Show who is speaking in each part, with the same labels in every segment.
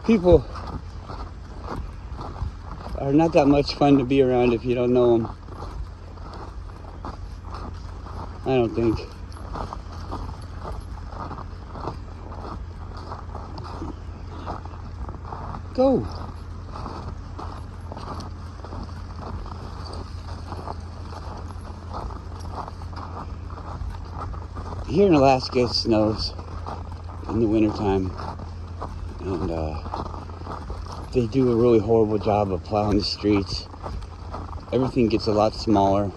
Speaker 1: People are not that much fun to be around if you don't know them. I don't think. Go. Here in Alaska, it snows in the wintertime, and they do a really horrible job of plowing the streets. Everything gets a lot smaller.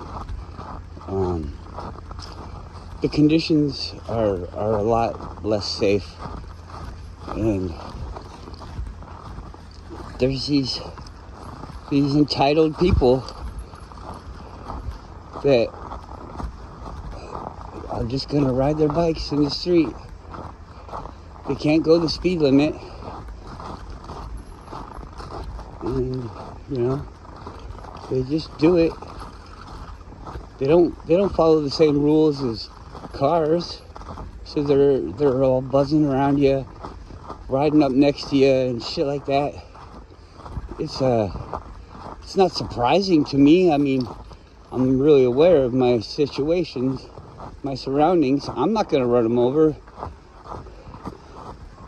Speaker 1: The conditions are a lot less safe, and there's these entitled people that are just gonna ride their bikes in the street. They can't go the speed limit, and they just do it. They don't follow the same rules as cars, so they're all buzzing around you, riding up next to you and shit like that. It's not surprising to me. I mean, I'm really aware of my situations, my surroundings. I'm not gonna run them over,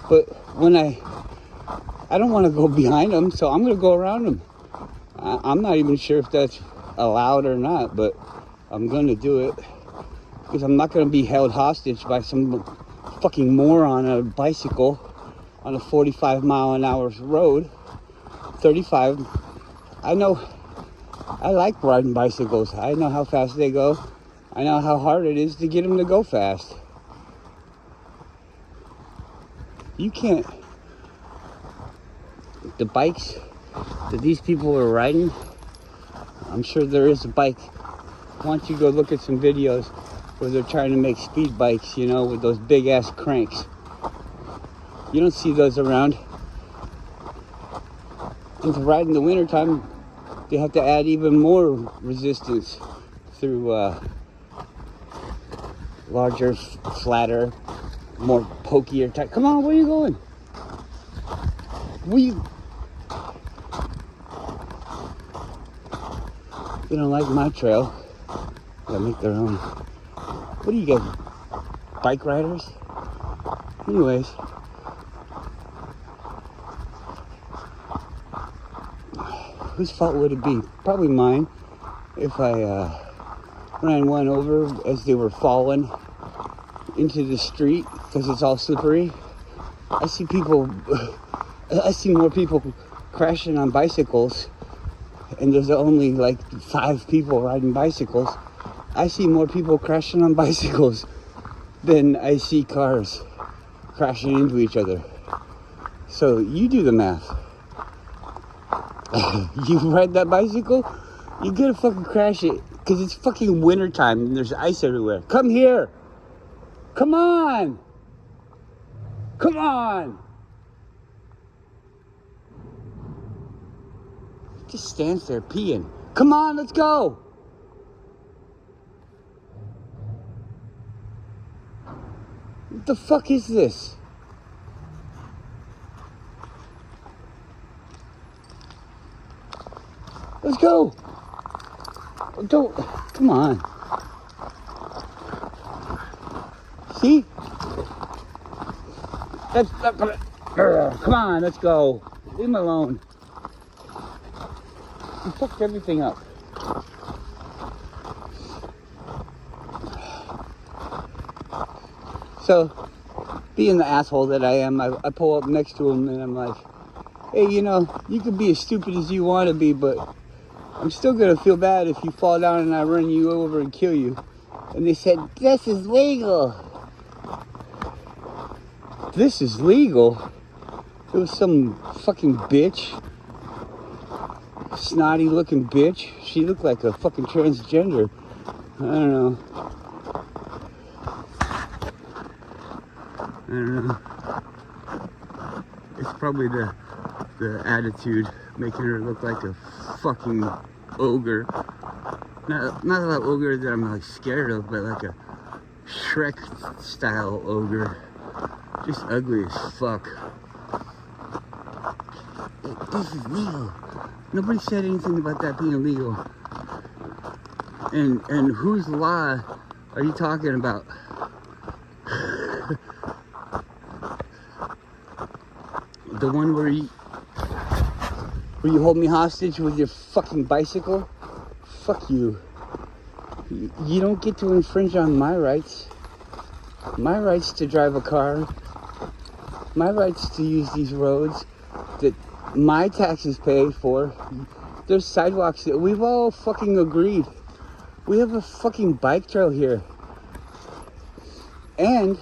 Speaker 1: but when I don't want to go behind them, so I'm gonna go around them. I'm not even sure if that's allowed or not, but I'm gonna do it because I'm not gonna be held hostage by some fucking moron on a bicycle on a 45-mile-an-hour road. 35. I know. I like riding bicycles. I know how fast they go. I know how hard it is to get them to go fast. You can't. The bikes that these people are riding, I'm sure there is a bike. Why don't you go look at some videos where they're trying to make speed bikes, with those big ass cranks. You don't see those around. And to ride in the wintertime, they have to add even more resistance through larger, flatter, more pokier type. Come on, where are you going? You don't like my trail. They make their own. What do you guys, bike riders? Anyways. Whose fault would it be? Probably mine. If I ran one over as they were falling into the street because it's all slippery. I see more people crashing on bicycles, and there's only like 5 people riding bicycles. I see more people crashing on bicycles than I see cars crashing into each other. So you do the math. You ride that bicycle, you're gonna fucking crash it because it's fucking wintertime and there's ice everywhere. Come here. Come on. Come on. Just stands there peeing. Come on, let's go. What the fuck is this? Let's go. Don't. Come on. See? Come on, let's go. Leave him alone. You fucked everything up. So, being the asshole that I am, I pull up next to him and I'm like, hey, you can be as stupid as you want to be, but I'm still going to feel bad if you fall down and I run you over and kill you. And they said, this is legal. This is legal? It was some fucking bitch. Snotty looking bitch. She looked like a fucking transgender. I don't know. It's probably the attitude making her look like a fucking ogre. Not that ogre that I'm like scared of, but like a Shrek style ogre. Just ugly as fuck. This is legal. Nobody said anything about that being illegal. And whose law are you talking about? The one where you hold me hostage with your fucking bicycle? Fuck you. You don't get to infringe on my rights. My rights to drive a car. My rights to use these roads that my taxes pay for. There's sidewalks that we've all fucking agreed. We have a fucking bike trail here. And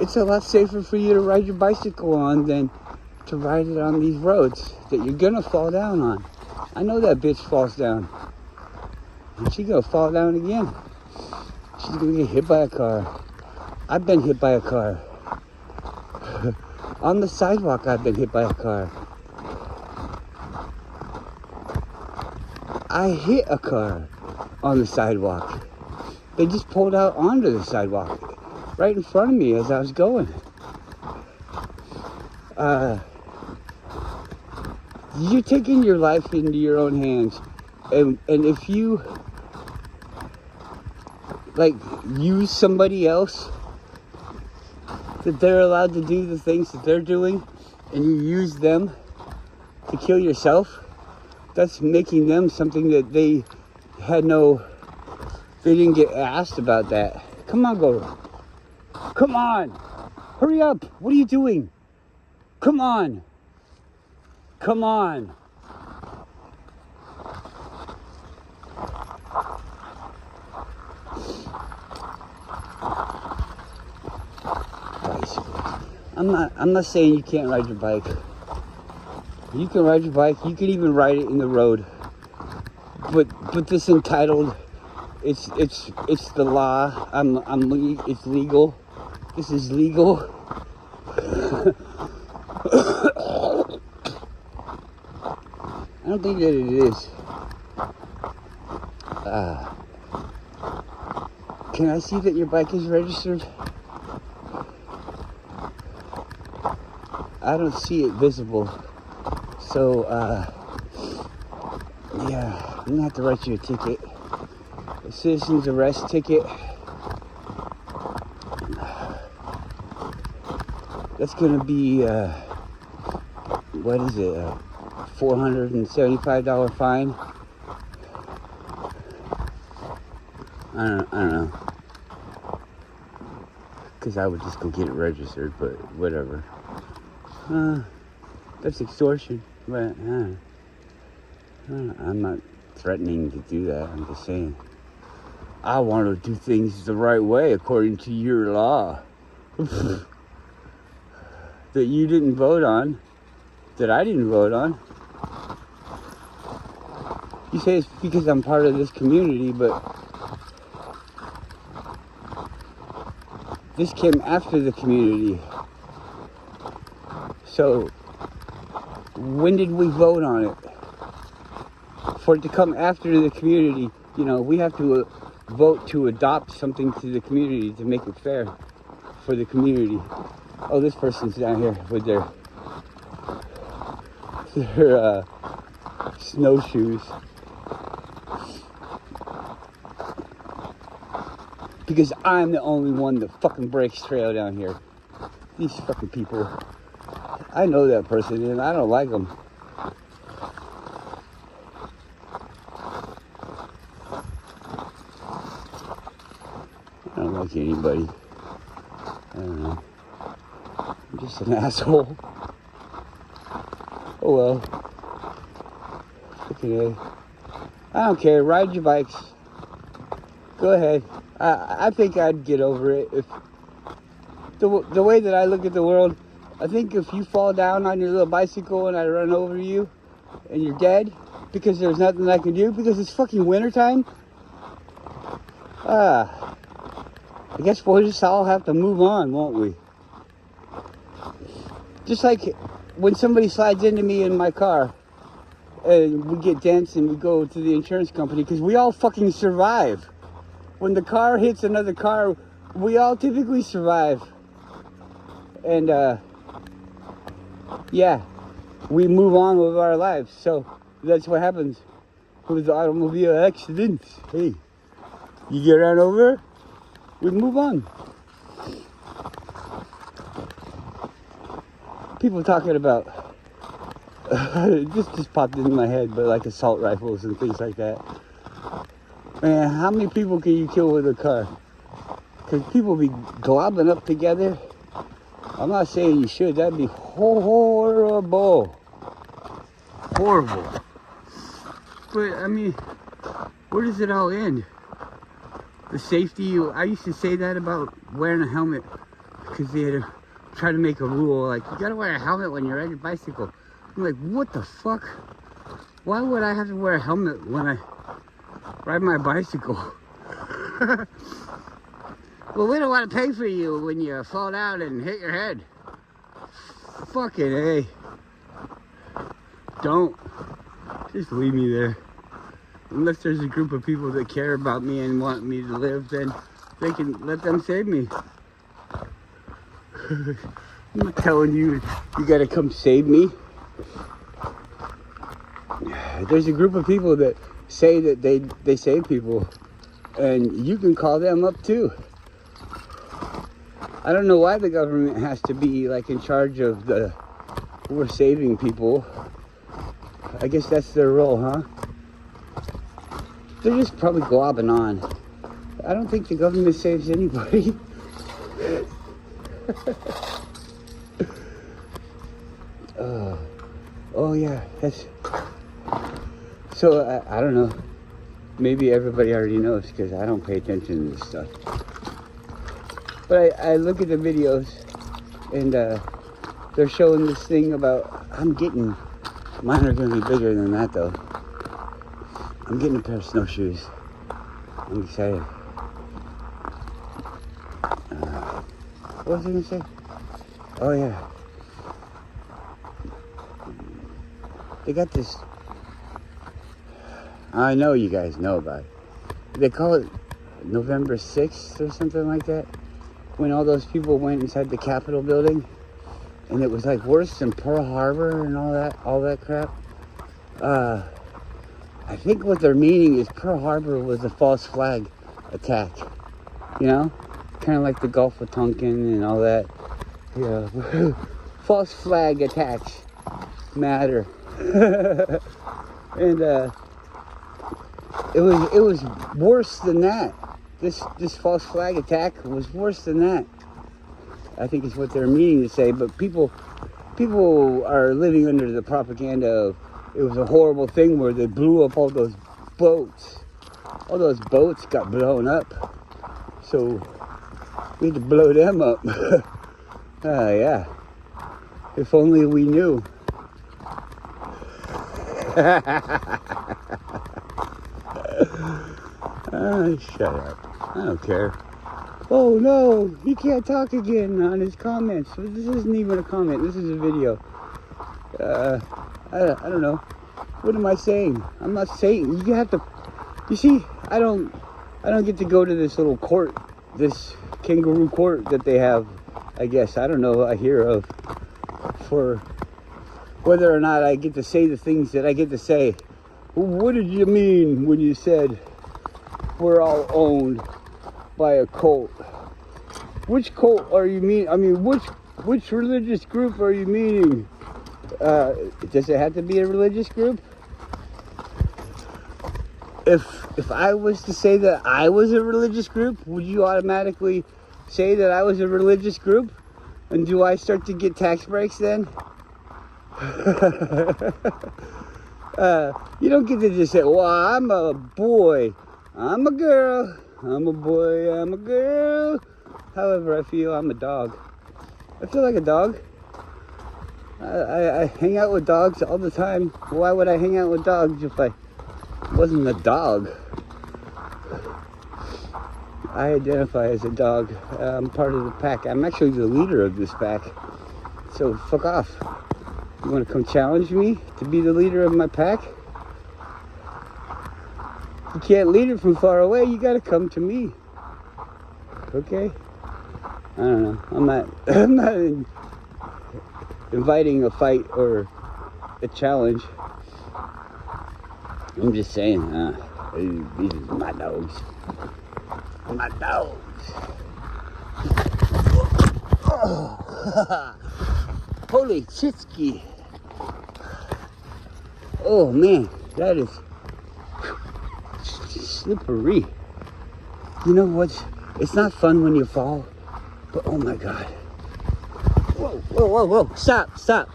Speaker 1: it's a lot safer for you to ride your bicycle on than to ride it on these roads that you're gonna fall down on. I know that bitch falls down. And she's gonna fall down again. She's gonna get hit by a car. I've been hit by a car. On the sidewalk, I've been hit by a car. I hit a car on the sidewalk. They just pulled out onto the sidewalk right in front of me as I was going. You're taking your life into your own hands. And if you, like, use somebody else, that they're allowed to do the things that they're doing, and you use them to kill yourself, that's making them something that they didn't get asked about that. Come on, go. Come on. Hurry up. What are you doing? Come on. Come on. I'm not saying you can't ride your bike. You can ride your bike. You can even ride it in the road. But this entitled, it's the law. It's legal. This is legal. I don't think that it is. Can I see that your bike is registered? I don't see it visible. So, yeah, I'm gonna have to write you a ticket. A citizen's arrest ticket. That's gonna be, what is it? A $475 fine? I don't know. Because I would just go get it registered, but whatever. That's extortion. But I'm not threatening to do that. I'm just saying I want to do things the right way according to your law that you didn't vote on, that I didn't vote on. You say it's because I'm part of this community, but this came after the community. So, when did we vote on it? For it to come after the community, you know, we have to vote to adopt something to the community to make it fair for the community. Oh, this person's down here with their snowshoes. Because I'm the only one that fucking breaks trail down here. These fucking people. I know that person and I don't like them. I don't like anybody. I don't know. I'm just an asshole. Oh well. Fucking A. I don't care. Ride your bikes. Go ahead. I think I'd get over it if the way that I look at the world. I think if you fall down on your little bicycle and I run over you and you're dead because there's nothing I can do because it's fucking wintertime, I guess we'll just all have to move on, won't we? Just like when somebody slides into me in my car and we get dents and we go to the insurance company because we all fucking survive. When the car hits another car, we all typically survive. And yeah, we move on with our lives. So that's what happens with automobile accidents. Hey, you get run over, we move on. People talking about, this just popped into my head, but like assault rifles and things like that. Man, how many people can you kill with a car? Because people be globbing up together. I'm not saying you should. That'd be horrible. Horrible. But, I mean, where does it all end? The safety, I used to say that about wearing a helmet. Because they had to try to make a rule, like, you gotta wear a helmet when you're riding your bicycle. I'm like, what the fuck? Why would I have to wear a helmet when I ride my bicycle? Well, we don't want to pay for you when you fall down and hit your head. Fucking A. Don't. Just leave me there. Unless there's a group of people that care about me and want me to live, then they can let them save me. I'm not telling you, you gotta come save me. There's a group of people that say that they save people, and you can call them up too. I don't know why the government has to be like in charge of we're saving people. I guess that's their role, huh? They're just probably globbing on. I don't think the government saves anybody. Oh yeah, that's... So, I don't know. Maybe everybody already knows because I don't pay attention to this stuff. But I look at the videos and they're showing this thing about... Mine are going to be bigger than that though. I'm getting a pair of snowshoes. I'm excited. What was I going to say? Oh yeah. They got this... I know you guys know about it. They call it November 6th or something like that. When all those people went inside the Capitol building. And it was like worse than Pearl Harbor and all that crap. I think what they're meaning is Pearl Harbor was a false flag attack. You know? Kind of like the Gulf of Tonkin and all that. Yeah. False flag attacks matter. And it was worse than that. This false flag attack was worse than that. I think is what they're meaning to say, but people are living under the propaganda of it was a horrible thing where they blew up all those boats. All those boats got blown up. So we had to blow them up. Yeah. If only we knew. Shut up. I don't care. Oh no, he can't talk again on his comments. This isn't even a comment, this is a video. I don't know. What am I saying? I'm not saying, you have to, you see, I don't get to go to this little court, this kangaroo court that they have, I guess, I don't know, I hear of, for whether or not I get to say the things that I get to say. Well, what did you mean when you said we're all owned by a cult? Which cult are you mean? I mean, which religious group are you meaning? Does it have to be a religious group? If I was to say that I was a religious group, would you automatically say that I was a religious group? And do I start to get tax breaks then? You don't get to just say, well, I'm a boy, I'm a girl, I'm a boy, I'm a girl. However I feel, I'm a dog. I feel like a dog. I hang out with dogs all the time. Why would I hang out with dogs if I wasn't a dog? I identify as a dog. I'm part of the pack. I'm actually the leader of this pack. So fuck off. You want to come challenge me to be the leader of my pack? You can't lead it from far away. You got to come to me. Okay? I don't know. I'm not inviting a fight or a challenge. I'm just saying, these are my dogs. My dogs. Oh. Holy chitsky. Oh man, that is slippery. You know what? It's not fun when you fall, but oh my God. Whoa, whoa, whoa, whoa. Stop, stop.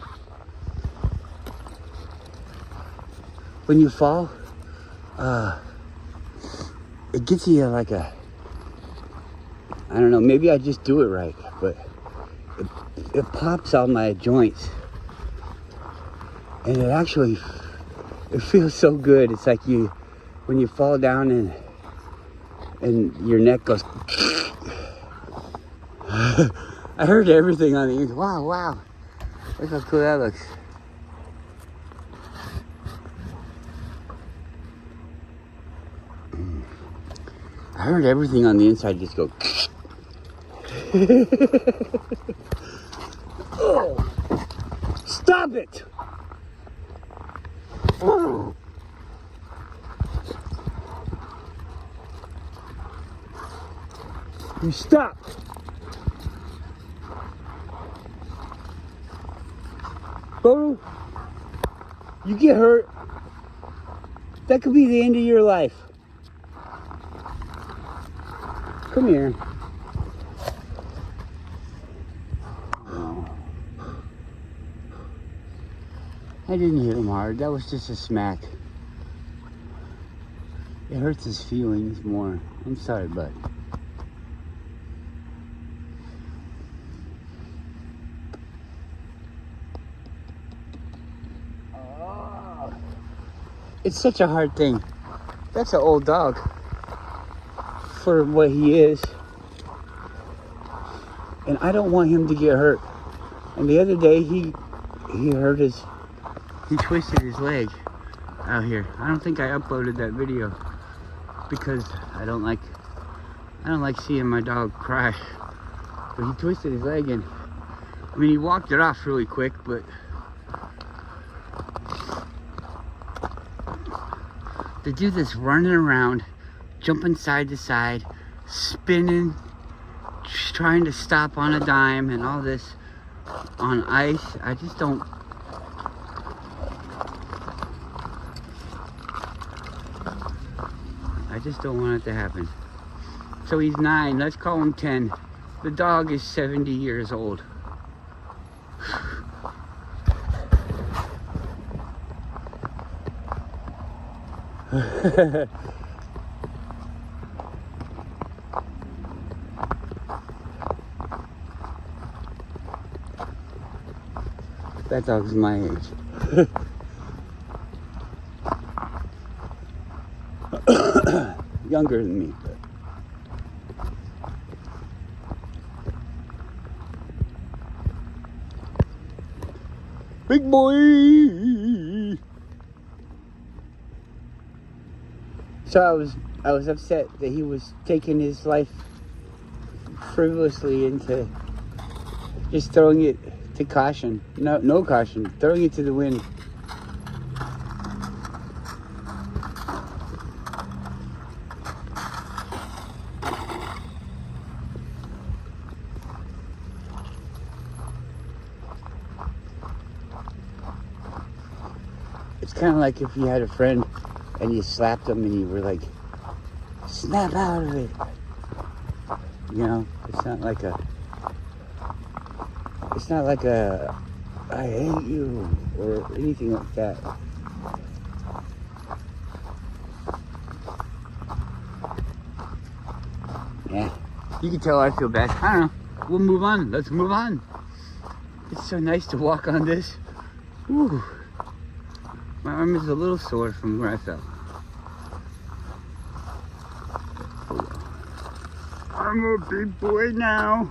Speaker 1: When you fall, it gets you like a, I don't know, maybe I just do it right, but it pops all my joints. And it feels so good. It's like when you fall down and your neck goes. I heard everything on the end. Wow, wow. Look how cool that looks. I heard everything on the inside just go. Oh, stop it! Oh. You stop! Bodo, you get hurt, that could be the end of your life. Come here. I didn't hit him hard. That was just a smack. It hurts his feelings more. I'm sorry, bud. Oh, it's such a hard thing. That's an old dog for what he is. And I don't want him to get hurt. And the other day he twisted his leg out here. I don't think I uploaded that video because I don't like seeing my dog cry. But he twisted his leg and I mean he walked it off really quick, but to do this running around, jumping side to side, spinning, trying to stop on a dime and all this on ice, I just don't. I just don't want it to happen. So he's 9, let's call him 10. The dog is 70 years old. That dog's my age. Younger than me, but big boy. So I was upset that he was taking his life frivolously into just throwing it to caution. No caution, throwing it to the wind. It's kind of like if you had a friend and you slapped them and you were like, snap out of it. You know, it's not like a, I hate you or anything like that. Yeah, you can tell I feel bad. I don't know. We'll move on. Let's move on. It's so nice to walk on this. Whew. My arm is a little sore from where I fell. I'm a big boy now.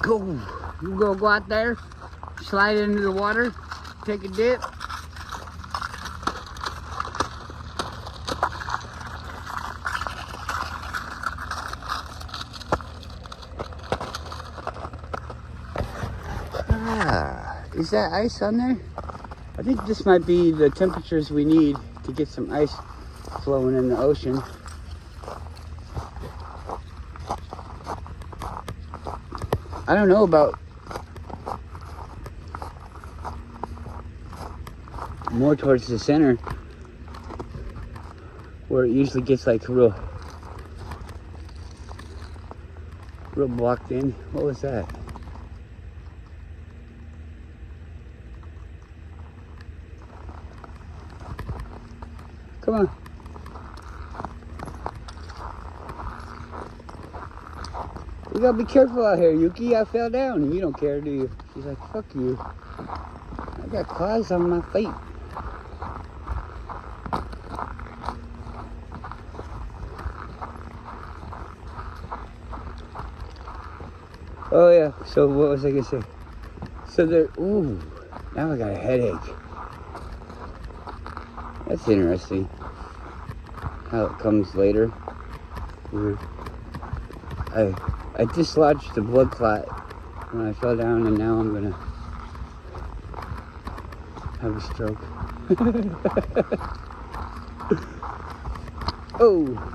Speaker 1: Go. You go out there, slide into the water, take a dip. Is that ice on there? I think this might be the temperatures we need to get some ice flowing in the ocean. I don't know about more towards the center where it usually gets like real blocked in. What was that? Come on. You gotta be careful out here, Yuki. I fell down. You don't care, do you? She's like, fuck you. I got claws on my feet. Oh yeah, so what was I gonna say? So there, ooh, now I got a headache. That's interesting. How it comes later. I dislodged the blood clot when I fell down, and now I'm gonna have a stroke. Oh.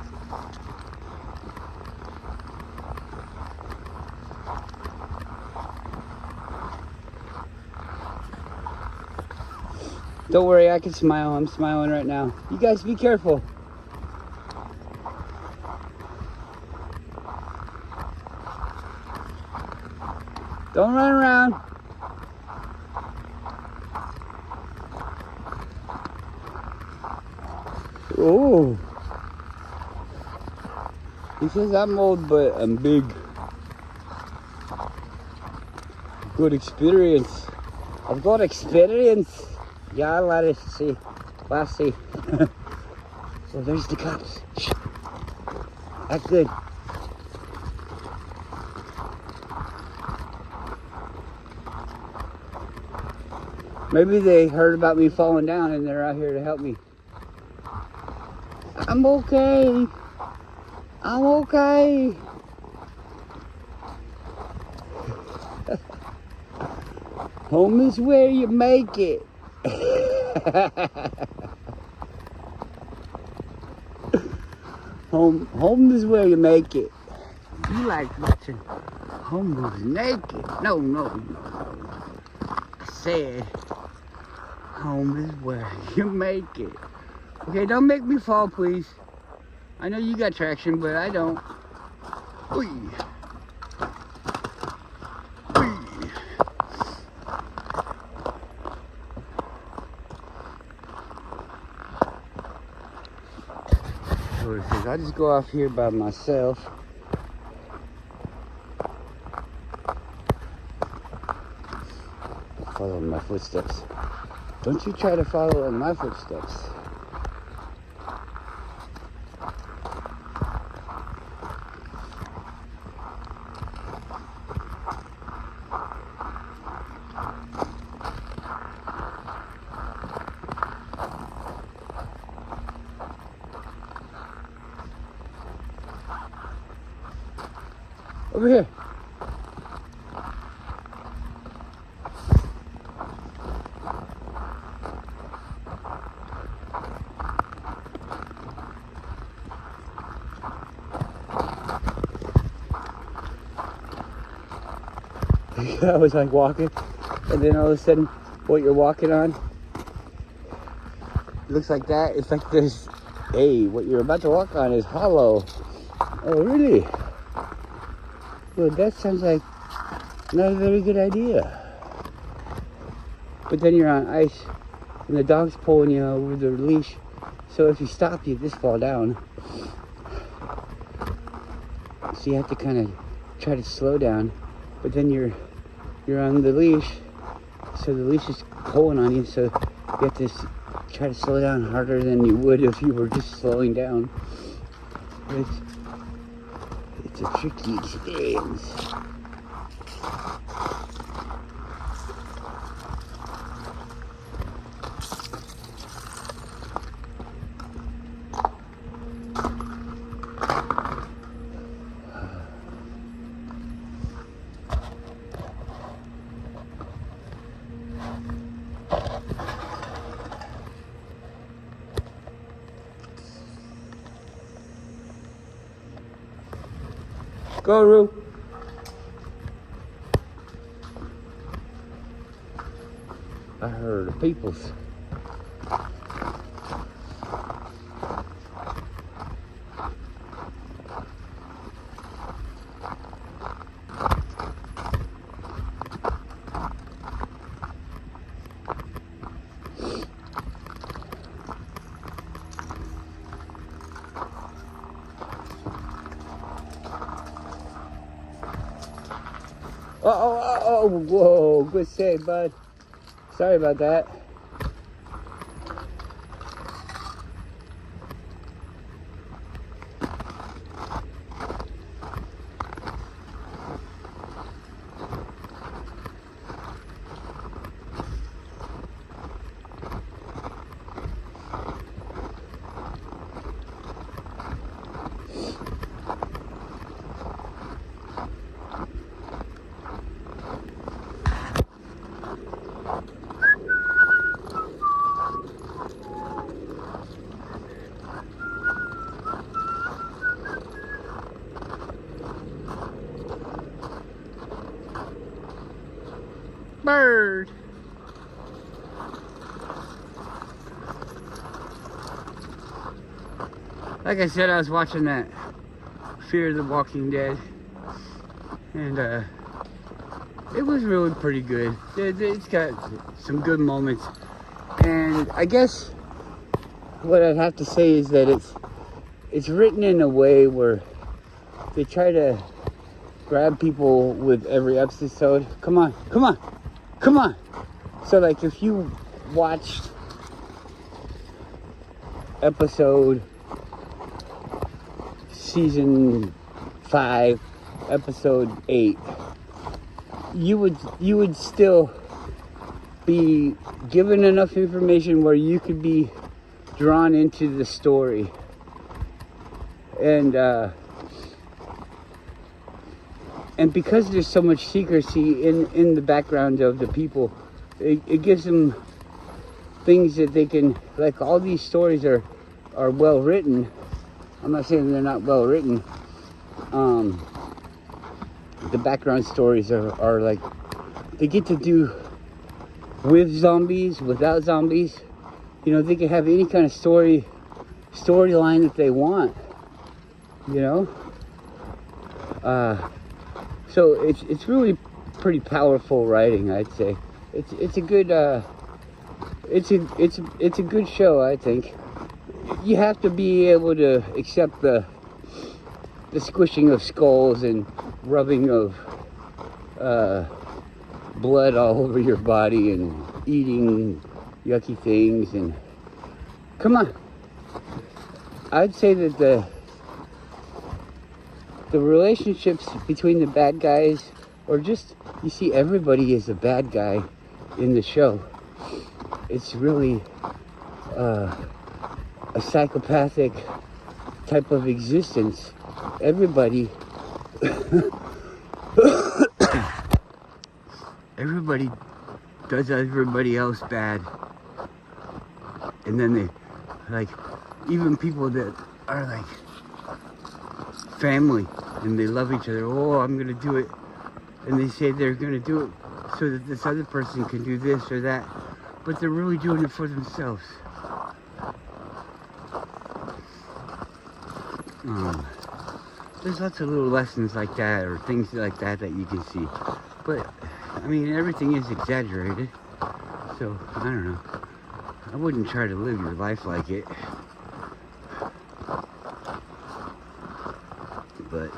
Speaker 1: Don't worry, I can smile. I'm smiling right now. You guys be careful. Don't run around. Oh. He says I'm old, but I'm big. Good experience. I've got experience. Yeah, lassie. Lassie. Oh, there's the cops. Shh. Act good. Maybe they heard about me falling down and they're out here to help me. I'm okay. I'm okay. Home is where you make it. Home is where you make it. You like watching home moves naked? No. I said home is where you make it. Okay, don't make me fall, please. I know you got traction, but I don't. Whee. I just go off here by myself. Follow my footsteps. Don't you try to follow in my footsteps. Over here. I was like walking, and then all of a sudden, what you're walking on looks like that. It's like this. Hey, what you're about to walk on is hollow. Oh, really? Well, that sounds like not a very good idea. But then you're on ice, and the dog's pulling you with the leash. So if you stop, you just fall down. So you have to kind of try to slow down. But then you're on the leash, so the leash is pulling on you. So you have to try to slow down harder than you would if you were just slowing down. It's a tricky experience. Go, Roo. I heard the peoples. Oh, whoa, good save, bud. Sorry about that. Bird. Like I said, I was watching that Fear the Walking Dead, and it was really pretty good. It's got some good moments, and I guess what I'd have to say is that it's written in a way where they try to grab people with every episode. Come on, come on, come on. So like if you watched episode season 5, episode 8, you would still be given enough information where you could be drawn into the story. And because there's so much secrecy in the background of the people, it gives them things that they can, like all these stories are well written. I'm not saying they're not well written. The background stories are like, they get to do with zombies, without zombies. You know, they can have any kind of storyline that they want, you know. So it's really pretty powerful writing, I'd say. It's a good it's a good show, I think. You have to be able to accept the squishing of skulls and rubbing of blood all over your body and eating yucky things, and come on. I'd say that the relationships between the bad guys, or just, you see everybody is a bad guy in the show. It's really a psychopathic type of existence. Everybody everybody does everybody else bad, and then they, like, even people that are like family and they love each other. Oh, I'm gonna do it, and they say they're gonna do it so that this other person can do this or that, but they're really doing it for themselves. There's lots of little lessons like that, or things like that you can see, but I mean, everything is exaggerated, so I don't know. I wouldn't try to live your life like it, but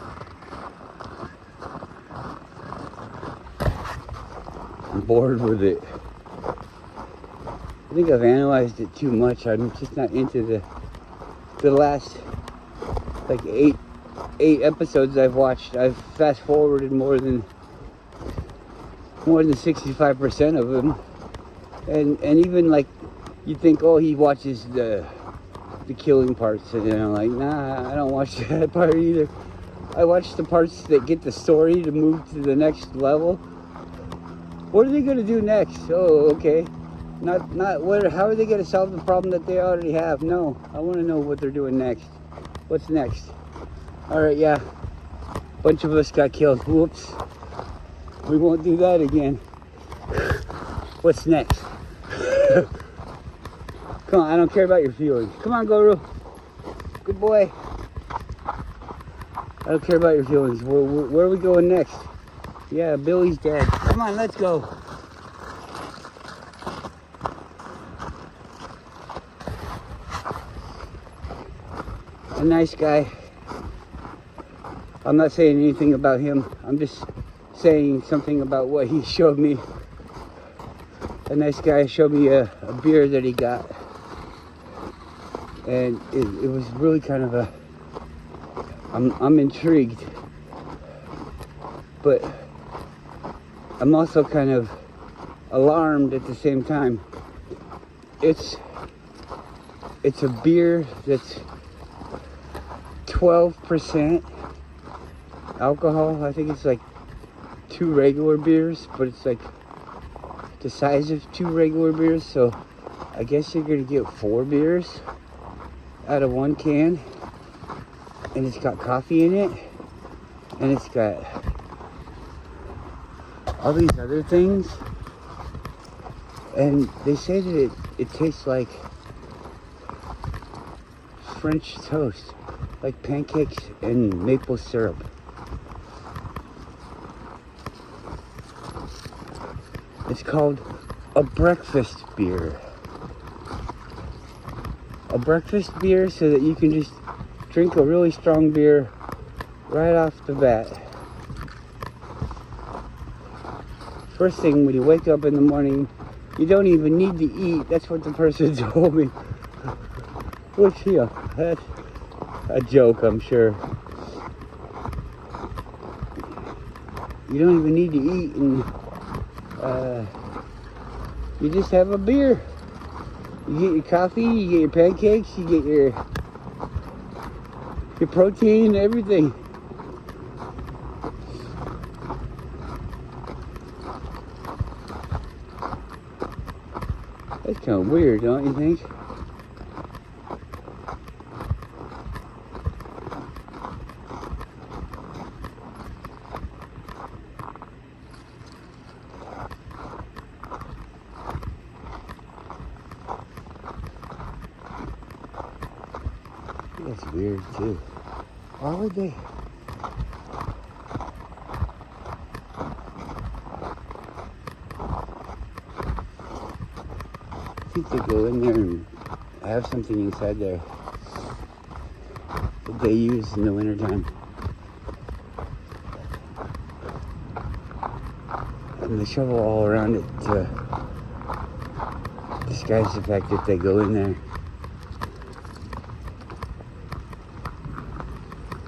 Speaker 1: I'm bored with it. I think I've analyzed it too much. I'm just not into the last like eight episodes I've watched. I've fast forwarded more than 65% of them, and even like, you think, oh, he watches the killing parts, and I'm like, nah, I don't watch that part either. I watch the parts that get the story to move to the next level. What are they gonna do next? Oh, okay. Not what. How are they gonna solve the problem that they already have? No, I want to know what they're doing next. What's next? All right, yeah. bunch of us got killed. Whoops. We won't do that again. What's next? Come on, I don't care about your feelings. Come on, Guru. Good boy. I don't care about your feelings. Where are we going next? Yeah, Billy's dead. Come on, let's go. A nice guy. I'm not saying anything about him. I'm just saying something about what he showed me. A nice guy showed me a beer that he got. And it was really kind of a... I'm intrigued. But I'm also kind of alarmed at the same time. It's a beer that's 12% alcohol. I think it's like 2 regular beers, but it's like the size of 2 regular beers. So I guess you're gonna get 4 beers out of 1 can. And it's got coffee in it. And it's got all these other things. And they say that it tastes like French toast, like pancakes and maple syrup. It's called a breakfast beer. A breakfast beer so that you can just drink a really strong beer right off the bat. First thing, when you wake up in the morning, you don't even need to eat. That's what the person told me. Which, that's a joke, I'm sure. You don't even need to eat, and you just have a beer. You get your coffee, you get your pancakes, you get your protein, everything. That's kind of weird, don't you think? That's weird too. Why would they? I think they go in there and have something inside there that they use in the wintertime. And they shovel all around it to disguise the fact that they go in there.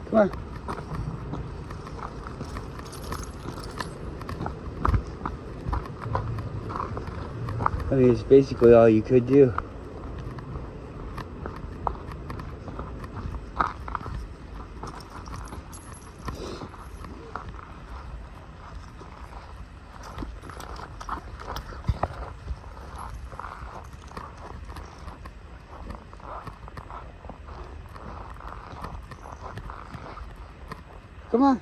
Speaker 1: Come on. I mean, it's basically all you could do. Come on.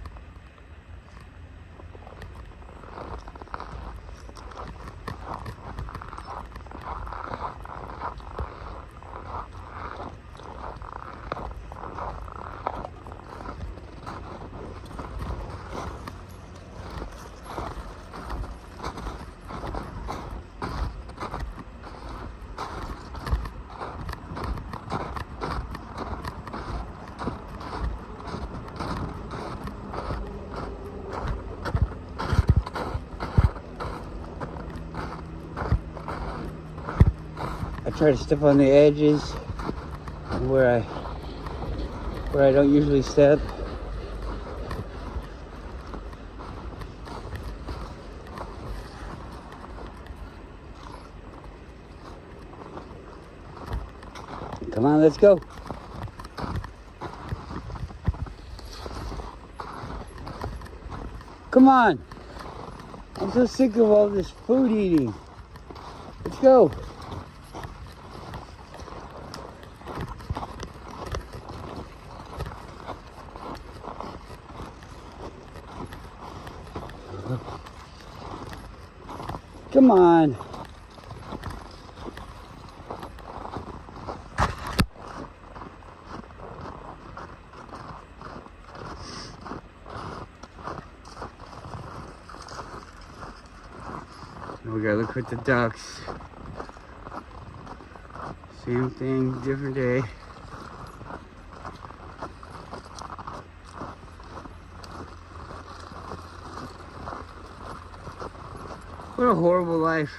Speaker 1: I try to step on the edges where I don't usually step. Come on, let's go. Come on. I'm so sick of all this food eating. Let's go. Come on. We gotta look at the ducks. Same thing, different day. What a horrible life.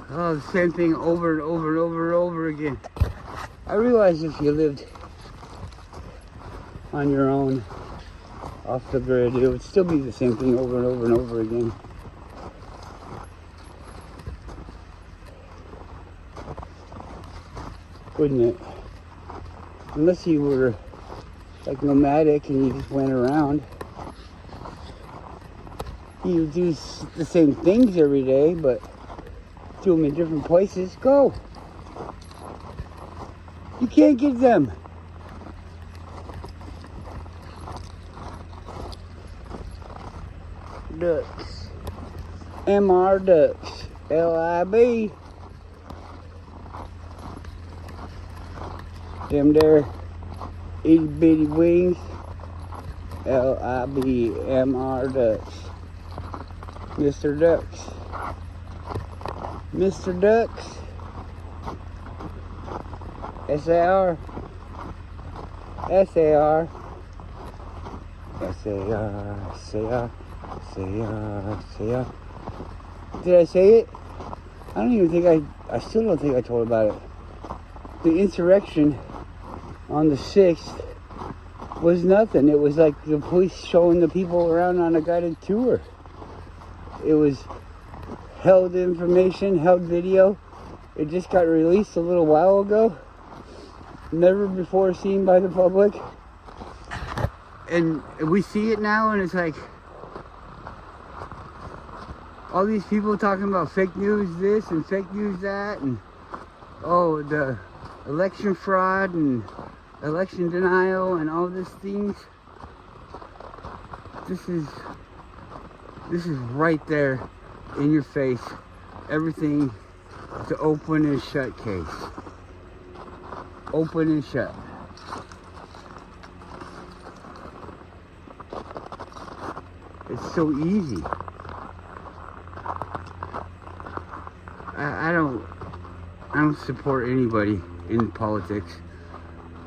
Speaker 1: Oh, the same thing over and over and over and over again. I realize if you lived on your own, off the grid, it would still be the same thing over and over and over again. Wouldn't it? Unless you were like nomadic and you just went around. You do the same things every day, but do them in different places. Go! You can't get them. Ducks. MR ducks. LIB. Them there itty bitty wings. LIBMR ducks. Mr. Ducks. Mr. Ducks. SAR. SAR. SAR. SAR. SAR. SAR. Did I say it? I don't even think I still don't think I told about it. The insurrection on the 6th was nothing. It was like the police showing the people around on a guided tour. It was held information, held video. It just got released a little while ago. Never before seen by the public. And we see it now and it's like all these people talking about fake news this and fake news that and oh, the election fraud and election denial and all these things. This is right there in your face. Everything is an open and shut case. Open and shut. It's so easy. I don't support anybody in politics.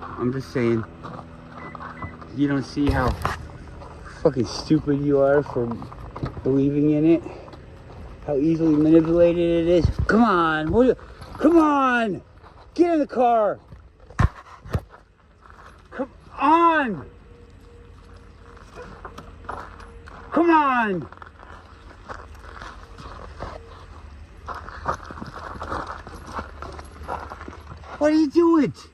Speaker 1: I'm just saying, you don't see how fucking stupid you are for believing in it? How easily manipulated it is? Come on! Come on! Get in the car! Come on! Come on! Why do you do it?